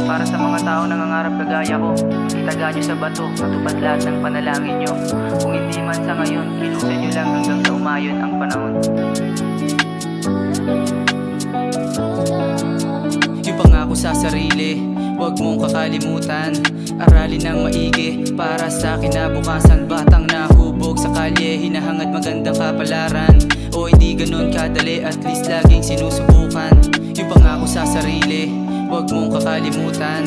Para sa mga taong nangangarap kagaya ko, itaga nyo sa bato, matupad lahat ng panalangin nyo. Kung hindi man sa ngayon, kilusan nyo lang hanggang sa umayon ang panahon. Yung pangako sa sarili, huwag mong kakalimutan. Aralin ng maigi para sa kinabukasan. Batang nahubog sa kalye, hinahangad magandang kapalaran. O hindi ganun kadali, at least laging sinusubukan. Yung pangako sa sarili, huwag mong kakalimutan.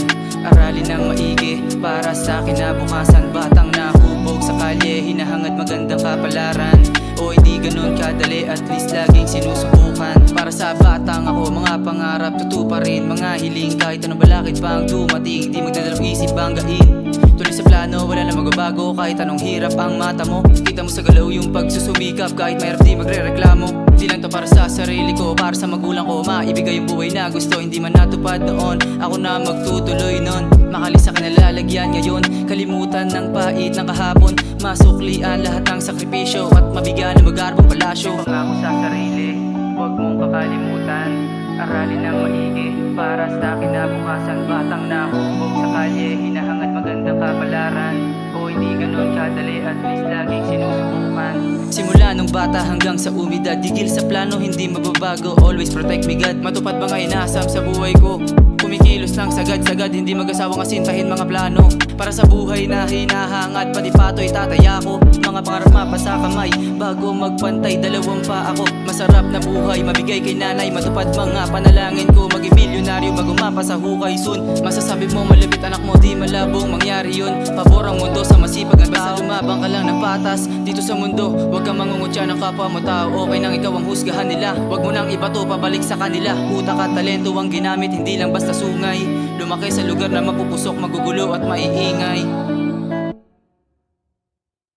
Aralin ng maigi para sa kinabukasan. Batang nahubog sa kalye, hinahangad magandang kapalaran. O hindi ganun kadali, at least laging sinusubukan. Para sa batang ako, mga pangarap tutuparin. Mga hiling kahit anong balakid pang dumating. Di magdadalawang isip banggain. Tuloy sa plano, wala na magbabago. Kahit anong hirap ang mata mo, kita mo sa galaw yung pagsusumikap. Kahit mahirap di magre-reklamo. Di lang to para sa sarili ko, para sa magulang ko. Maibigay yung buhay na gusto, hindi man natupad noon. Ako na magtutuloy nun. Makalis sa kanalalagyan ngayon. Kalimutan ng pait ng kahapon. Masuklian lahat ng sakripisyo, at mabigyan ng magarbong palasyo. Pangako sa sarili, huwag mong kakalimutan. Aralin ng maigi para sa kinabukasan. Batang nahubog sa kalye, hinahangad magandang kapalaran. O hindi ganun kadali, at least laging sinusubukan. Simula nung bata hanggang sa umidad, digil sa plano, hindi mababago. Always protect me God. Matupad ba nga inaasam sa buhay ko? Kumikilos ng sagad-sagad, hindi mag-asawang asintahin mga plano. Para sa buhay na hinahangad, pati pato'y tataya ko. Mga pangarap mapasa kamay, bago magpantay dalawang pa ako. Masarap na buhay, mabigay kay nanay. Matupad mga panalangin ko, maging milyonaryo bago mapasa hukay soon. Masasabi mo malapit anak mo, di malabong mangyari yun. Pabor ang mundo sa masipag na basta lumabang ka lang ng patas. Dito sa mundo, huwag kang mangungutya ng kapwa mo tao. Okay nang ikaw ang husgahan nila, huwag mo nang ibato pabalik sa kanila. Utak at talento ang ginamit, hindi lang basta sungay. Lumaki sa lugar na mapupusok, magugulo at maiingay.